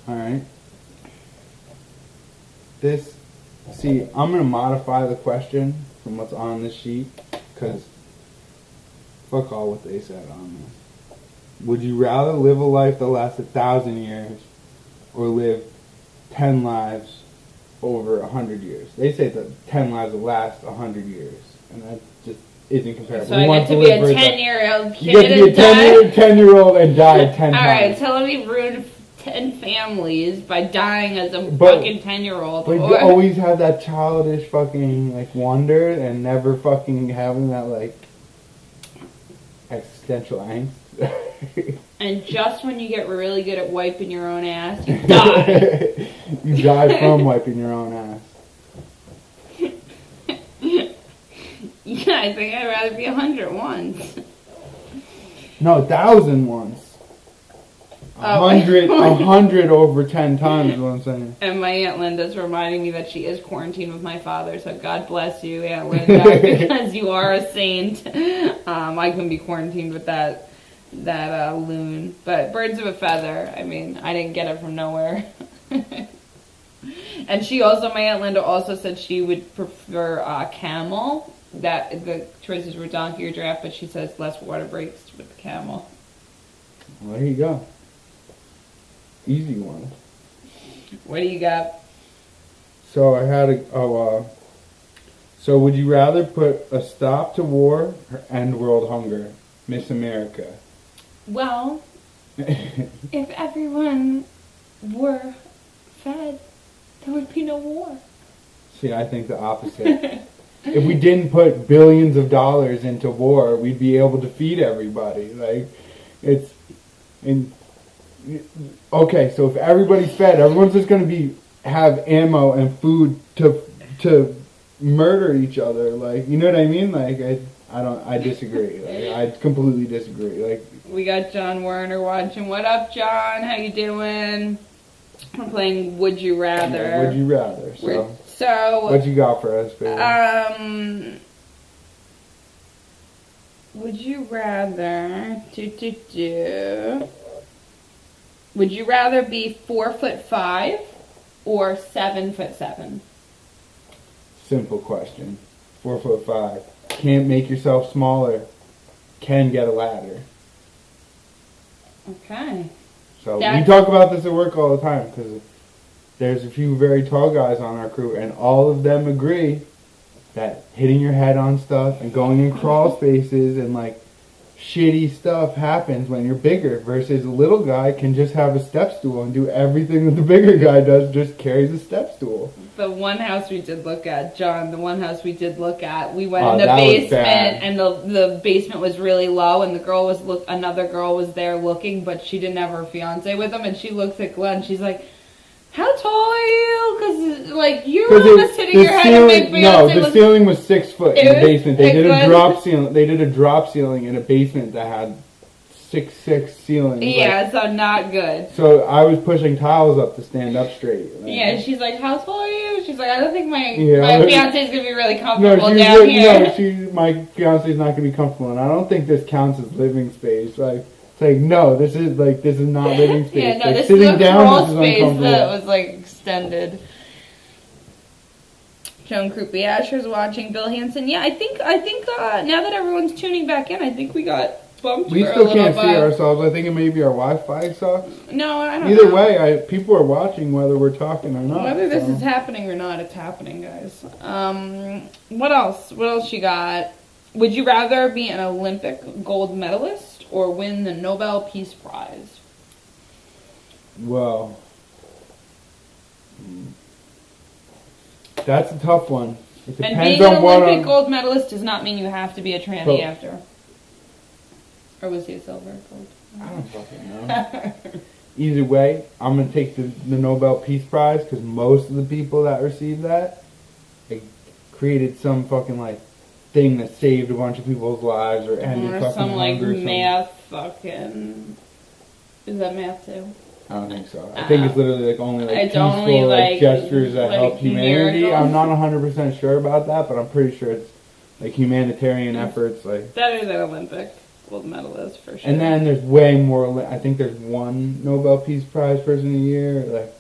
All right. I'm going to modify the question from what's on this sheet, because fuck all what they said on this. Would you rather live a life that lasts 1,000 years or live 10 lives over 100 years? They say that 10 lives will last 100 years, and that just isn't comparable. So I get to be a 10-year-old kid. You get to be a 10-year-old and die 10 times. All right, so let me ruin 10 families by dying as a fucking 10-year-old. But you always have that childish fucking wonder and never fucking having that existential angst. And just when you get really good at wiping your own ass, you die. You die from wiping your own ass. Yeah, I think I'd rather be 100 once. No, 1,000 once. 100 over 10 times is what I'm saying. And my Aunt Linda's reminding me that she is quarantined with my father, so God bless you, Aunt Linda, because you are a saint. I couldn't be quarantined with that loon. But birds of a feather, I mean, I didn't get it from nowhere. And my Aunt Linda also said she would prefer camel, that the choices were donkey or giraffe, but she says less water breaks with the camel. Well, there you go. Easy one. What do you got? So I had so would you rather put a stop to war or end world hunger? Miss America. Well, if everyone were fed, there would be no war. See, I think the opposite. If we didn't put billions of dollars into war, we'd be able to feed everybody. Okay, so if everybody's fed, everyone's just going to have ammo and food to murder each other. You know what I mean? I disagree. I completely disagree. We got John Werner watching. What up, John? How you doing? We're playing Would You Rather. Yeah, would you rather? So what you got for us, baby? Would you rather Would you rather be 4'5" or 7'7"? Simple question. 4'5". Can't make yourself smaller. Can get a ladder. Okay. So we talk about this at work all the time because there's a few very tall guys on our crew, and all of them agree that hitting your head on stuff and going in crawl spaces and like shitty stuff happens when you're bigger, versus a little guy can just have a step stool and do everything that the bigger guy does, just carries a step stool. The one house we did look at, John, we went in the that was basement, bad. and the basement was really low, and another girl was there looking, but she didn't have her fiance with them, and she looks at Glenn, she's like, how tall are you? Because, like, you were almost hitting your head, and my fiance the ceiling was 6 foot in the basement. They did a Glenn, drop ceiling. They did a drop ceiling in a basement that had 6'6" ceilings. Yeah, so not good. So I was pushing tiles up to stand up straight. Like, Yeah, she's like, how tall are you? She's like, I don't think my Yeah, fiance is going to be really comfortable no, down here. No, my fiance's not gonna be comfortable, and I don't think this counts as living space. Like, it's like, no, this is not living space. Yeah, no, like, this sitting is a down, crawl this is space uncomfortable. that was like extended. Joan Krupe Asher's watching. Bill Hansen. Yeah, I think now that everyone's tuning back in, I think we got bumped. We for still a little can't see bit. ourselves. I think it may be our Wi-Fi sucks. No, I don't Either know. way, people are watching whether we're talking or not. Whether this so. is happening or not, it's happening, guys. What else? What else you got? Would you rather be an Olympic gold medalist or win the Nobel Peace Prize? Well, that's a tough one. It depends And being an on what. Olympic gold medalist does not mean you have to be a tranny But- after. Or was he a silver gold? I don't fucking know. Either way, I'm gonna take the Nobel Peace Prize because most of the people that received that, they created some fucking like thing that saved a bunch of people's lives or ended Or fucking some like hunger or something. math fucking. Is that math too? I don't think so. I think it's literally like only like It's peaceful only, like, gestures that like help humanity. miracles. I'm not 100% sure about that, but I'm pretty sure it's like humanitarian efforts. Like, Better than Olympic gold medalist for sure. and then there's way more. I think there's one Nobel Peace Prize person a year. Like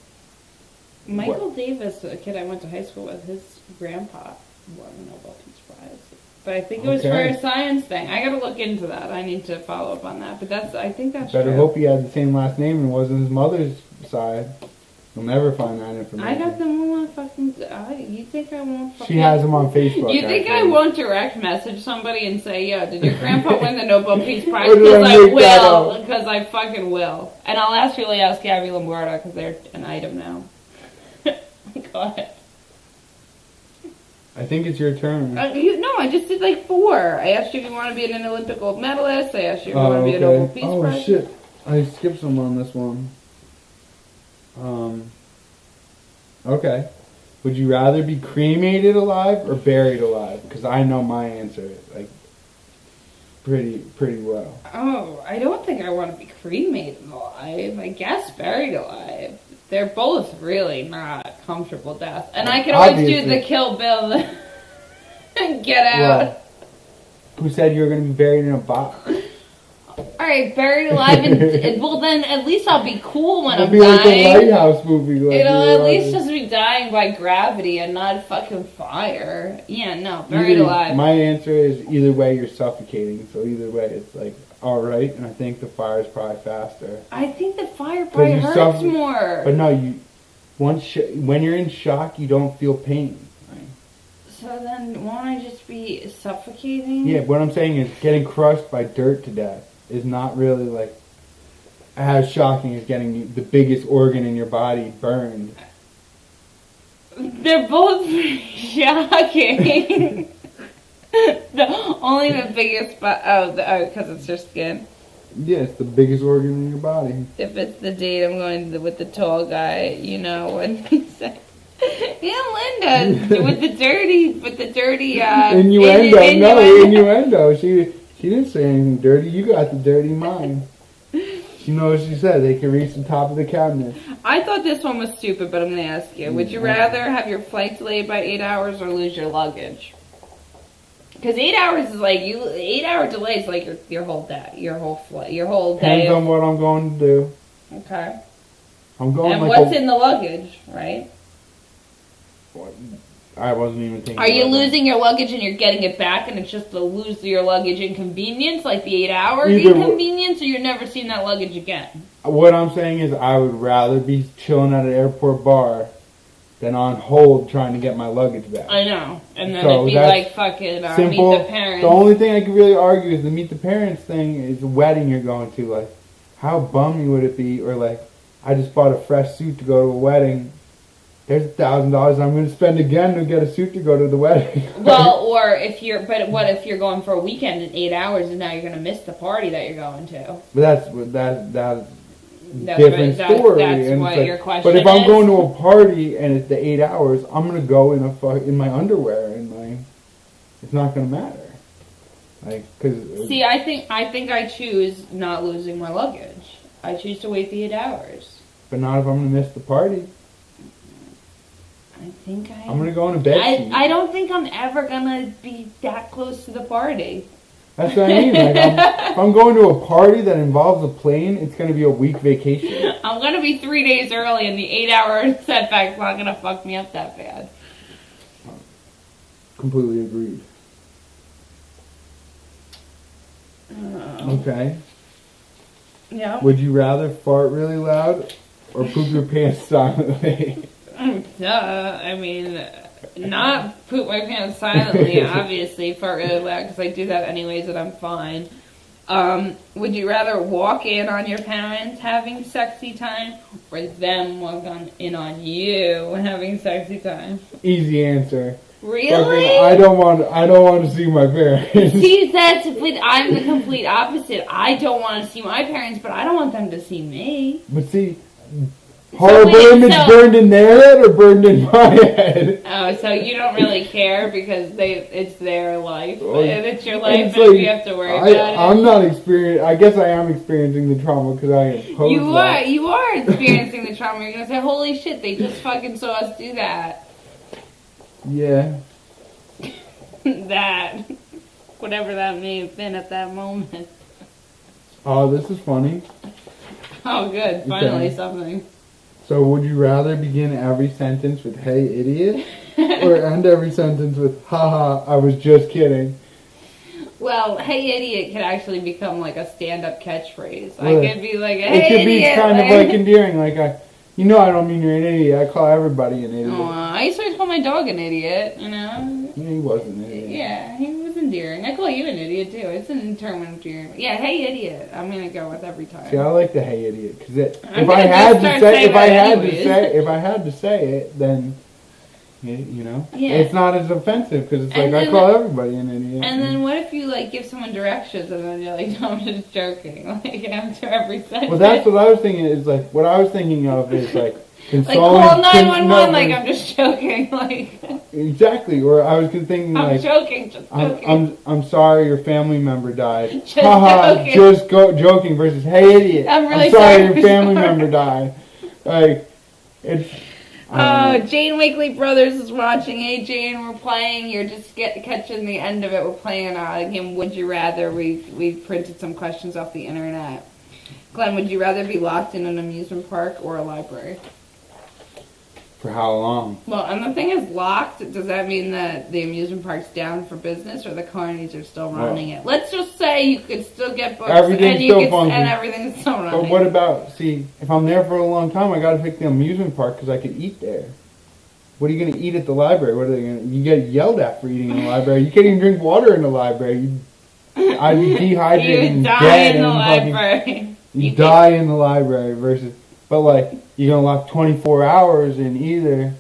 Michael Davis, a kid I went to high school with, his grandpa won the Nobel Peace Prize. But I think it was for Okay. a science thing. I gotta look into that. I need to follow up on that. But I think that's better true. hope he had the same last name and wasn't his mother's side. You'll never find that I information. got them all on fucking. You think I won't fucking. She has them on Facebook. You think I actually. won't direct message somebody and say, yo, did your grandpa win the Nobel Peace Prize? Or did Because I I make that will. up? Because I fucking will. And I'll actually ask Gabby Lombardo because they're an item now. Go ahead. I think it's your turn. No, I just did like 4. I asked you if you want to be an Olympic gold medalist. I asked you if you want to be a Nobel Peace Prize. Oh shit! I skipped some on this one. Okay. Would you rather be cremated alive or buried alive? Because I know my answer, like, pretty well. Oh, I don't think I want to be cremated alive. I guess buried alive. They're both really not comfortable deaths. And I can always do Obviously. the Kill Bill and get out. Well, who said you were going to be buried in a box? Alright, buried alive and well then at least I'll be cool when It'll I'm be like the dying. Lighthouse movie. Like It'll you're at least like- just be dying by gravity and not fucking fire. Yeah, no, buried alive. My answer is either way you're suffocating. So either way it's like alright, and I think the fire's probably faster. I think the fire probably you hurts suffer- more. But no, when you're in shock, you don't feel pain. Right? So then won't I just be suffocating? Yeah, what I'm saying is getting crushed by dirt to death is not really like as shocking as getting the biggest organ in your body burned. They're both pretty shocking. Only the biggest, because it's your skin. Yeah, it's the biggest organ in your body. If it's the date, I'm going with the tall guy. You know what he said. Yeah, Linda, with the dirty. Innuendo. No, innuendo. She didn't say anything dirty. You got the dirty mind. You know what she said? They can reach the top of the cabinet. I thought this one was stupid, but I'm going to ask you. Would you rather have your flight delayed by 8 hours or lose your luggage? Because 8 hours is like 8 hour delay is like your whole day, your whole flight, your whole day. Depends on what I'm going to do. Okay. I'm going And like what's in the luggage, right? I wasn't even thinking. Are you about that. losing your luggage and you're getting it back, and it's just the lose your luggage inconvenience, like the 8-hour Either inconvenience, or you're never seeing that luggage again? What I'm saying is I would rather be chilling at an airport bar than on hold trying to get my luggage back. I know. And then So it'd be that's like fucking simple. meet the parents. The only thing I could really argue is the meet the parents thing is the wedding you're going to. Like, how bummy would it be? Or like, I just bought a fresh suit to go to a wedding. There's $1,000 I'm going to spend again to get a suit to go to the wedding. Well, or if you're, but what if you're going for a weekend in 8 hours and now you're going to miss the party that you're going to? But that's different story. That's and what like, your question but if is. I'm going to a party and it's the 8 hours, I'm going to go in my underwear and it's not going to matter. Like, cause see, I think I choose not losing my luggage. I choose to wait the 8 hours. But not if I'm going to miss the party. I'm going to go in a bed sheet. I don't think I'm ever going to be that close to the party. That's what I mean. Like, if I'm going to a party that involves a plane, it's going to be a week vacation. I'm going to be 3 days early, and the 8-hour setback's not going to fuck me up that bad. Completely agreed. Okay. Yeah. Would you rather fart really loud or poop your pants silently? Duh. I mean, not poop my pants silently, obviously, fart really loud, because I do that anyways and I'm fine. Would you rather walk in on your parents having sexy time, or them walk in on you having sexy time? Easy answer. Really? I don't want to see my parents. See, but I'm the complete opposite. I don't want to see my parents, but I don't want them to see me. But see, horrible image burned in their head or burned in my head? Oh, so you don't really care because it's their life. Well, and it's your life, like, and you have to worry about it. I'm not experiencing. I guess I am experiencing the trauma because I imposed You are experiencing the trauma. You're going to say, holy shit, they just fucking saw us do that. Yeah. That. Whatever that may have been at that moment. Oh, this is funny. Oh, good. Finally Okay. something. So, would you rather begin every sentence with "Hey, idiot," or end every sentence with "Haha, I was just kidding"? Well, hey idiot could actually become like a stand-up catchphrase. Really? I could be like, It hey could idiot. be kind of like endearing. Like, I don't mean you're an idiot. I call everybody an idiot. I used to always call my dog an idiot, you know? Yeah, he wasn't an idiot. Yeah, he was endearing. I call you an idiot, too. It's an term of endearment. Yeah, hey, idiot. I'm going to go with every time. See, I like the "Hey, idiot" because if I had to say it, then you know, Yeah. it's not as offensive because it's And like I then- call everybody an idiot. And then what if you, like, give someone directions and then you're like, no, I'm just joking. Like, after every sentence. Well, that's what I was thinking. Is like what I was thinking of is like like, consoling. call 911 like I'm just joking. Like, exactly. Or I was thinking I'm like joking, just joking. I'm sorry your family member died. Just Haha, joking. just joking versus hey idiot. I'm really sorry sorry. your family member died. Like it's. Oh, Jane Wakely Brothers is watching. Hey, Jane, we're playing. You're just catching the end of it. We're playing a game, Would You Rather. We printed some questions off the internet. Glenn, would you rather be locked in an amusement park or a library? For how long? Well, and the thing is, locked, does that mean that the amusement park's down for business or the carnies are still running it? Let's just say you could still get books Everything's still functioning. and everything's still running. But what about, if I'm there for a long time, I got to pick the amusement park because I could eat there. What are you going to eat at the library? What are they going to? You get yelled at for eating in the library. You can't even drink water in the library. I'd be dehydrated You and die dead. in the and library. You die in the library versus, but like you're gonna lock 24 hours in either.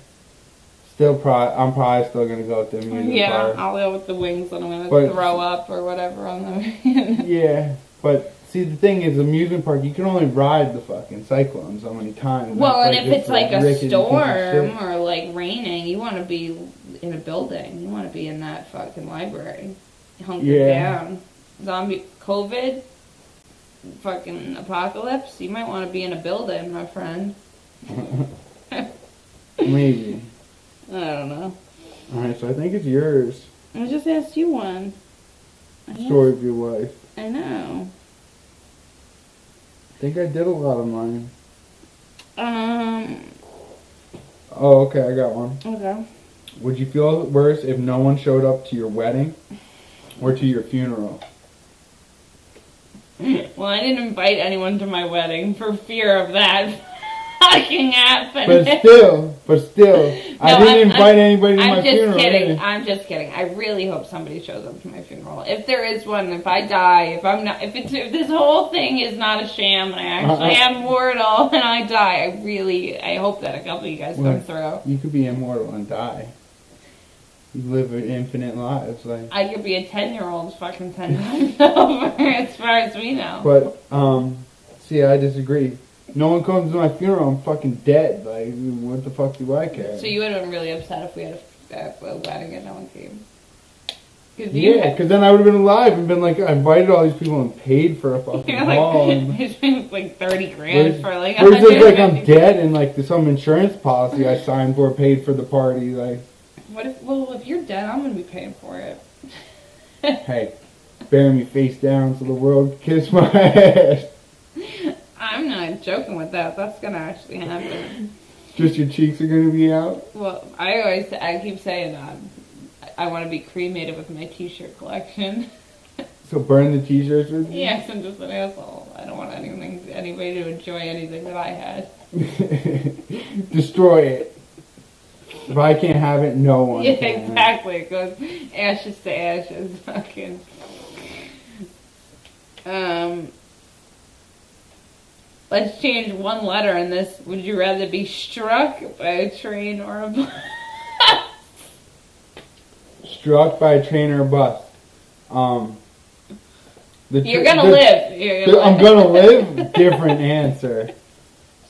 I'm probably still gonna go with the amusement park. I'll go with the wings and I'm gonna throw up or whatever on the. Yeah, but see the thing is, amusement park you can only ride the fucking cyclone so many times. Well, and if it's like a rickety piece of storm shit. or like raining, you want to be in a building. You want to be in that fucking library, hunkered down. Zombie COVID. Fucking apocalypse, you might want to be in a building, my friend. Maybe. I don't know. Alright, so I think it's yours. I just asked you one. Story of your life. I know. I think I did a lot of mine. Um. Oh, okay, I got one. Okay. Would you feel worse if no one showed up to your wedding or to your funeral? Well, I didn't invite anyone to my wedding for fear of that fucking happening. But still, I didn't invite anybody to my funeral. I'm just kidding. I really hope somebody shows up to my funeral. If there is one, if I die, if this whole thing is not a sham and I actually am mortal and I die, I hope that a couple of you guys come through. You could be immortal and die. You live infinite lives, like I could be a 10-year-old fucking 10 times over, as far as we know. But see, I disagree. No one comes to my funeral, I'm fucking dead. Like, what the fuck do I care? So you would have been really upset if we had a wedding and no one came. Yeah, because then I would have been alive and been like, I invited all these people and paid for a fucking hall. It's like $30,000 for like. Where's just like I'm dead and like there's some insurance policy I signed for paid for the party, like. If you're dead, I'm gonna be paying for it. Hey, bury me face down so the world can kiss my ass. I'm not joking with that. That's gonna actually happen. Just your cheeks are gonna be out? Well, I keep saying I want to be cremated with my t-shirt collection. So burn the t-shirts with you? Yes, I'm just an asshole. I don't want anybody to enjoy anything that I had. Destroy it. If I can't have it, no one can. Exactly. It goes ashes to ashes. Fucking. Let's change one letter in this. Would you rather be struck by a train or a bus? Struck by a train or a bus. You're gonna live. I'm gonna live? Different answer.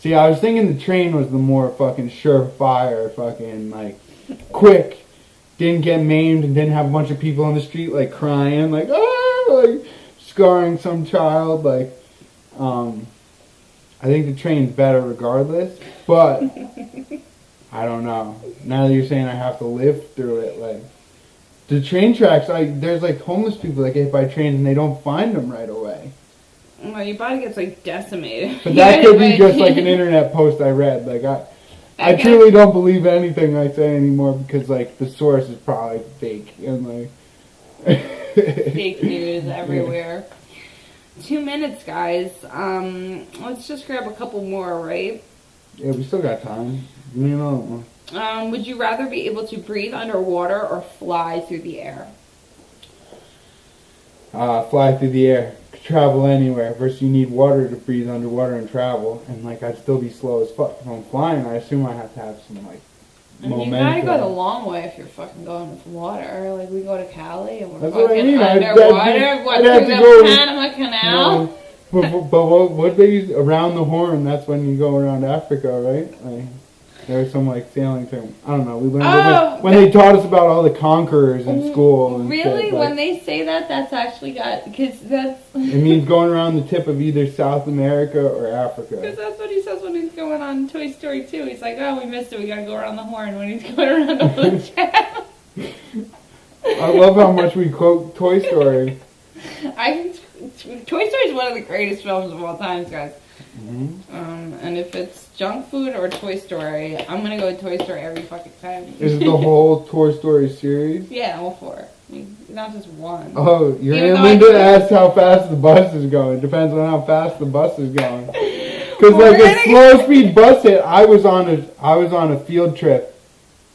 See, I was thinking the train was the more fucking surefire, fucking, like, quick. Didn't get maimed and didn't have a bunch of people on the street, like, crying, like, like, scarring some child, like, I think the train's better regardless, but, I don't know. Now that you're saying I have to live through it, like, the train tracks, there's, like, homeless people that get hit by trains and they don't find them right away. Well, your body gets, like, decimated. But that could be just, like, an internet post I read. Like, I truly don't believe anything I say anymore because, like, the source is probably fake. And, like... Fake news everywhere. 2 minutes, guys. Let's just grab a couple more, right? Yeah, we still got time. Give me another one. Would you rather be able to breathe underwater or fly through the air? Fly through the air. Travel anywhere. Versus you need water to breathe underwater and travel. And, like, I'd still be slow as fuck. If I'm flying, I assume I have to have some, like, momentum. You gotta go the long way if you're fucking going with water. Like, we go to Cali and we're That's fucking what I mean. underwater. What, I'd have through to the go Panama Canal? No, but what they use around the horn, that's when you go around Africa, right? Like, there's some, like, sailing term. I don't know. We learned when they taught us about all the conquerors in school. And really? shit, when they say that, that's actually because that's... It means going around the tip of either South America or Africa. Because that's what he says when he's going on Toy Story 2. He's like, oh, we missed it. We gotta go around the horn when he's going around the blue channel. I love how much we quote Toy Story. Toy Story is one of the greatest films of all time, guys. Mm-hmm. And if it's junk food or Toy Story, I'm gonna go with Toy Story every fucking time. Is it the whole Toy Story series? Yeah, all four. I mean, not just one. Oh, your Aunt Linda asked how fast the bus is going. Depends on how fast the bus is going. Because like a slow speed bus hit, I was on a field trip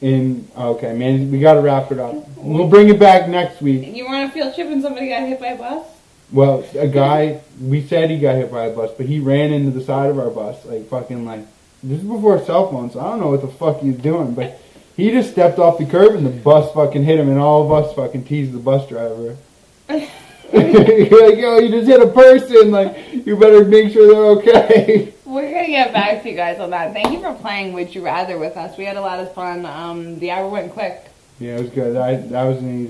in. Okay, man, we got to wrap it up. We'll bring it back next week. You were on a field trip and somebody got hit by a bus? Well, a guy, we said he got hit by a bus, but he ran into the side of our bus, like fucking like. This is before cell phones, so I don't know what the fuck he was doing, but he just stepped off the curb and the bus fucking hit him, and all of us fucking teased the bus driver. You're like, yo, you just hit a person, like, you better make sure they're okay. We're going to get back to you guys on that. Thank you for playing Would You Rather with us. We had a lot of fun. The hour went quick. Yeah, it was good. That was an easy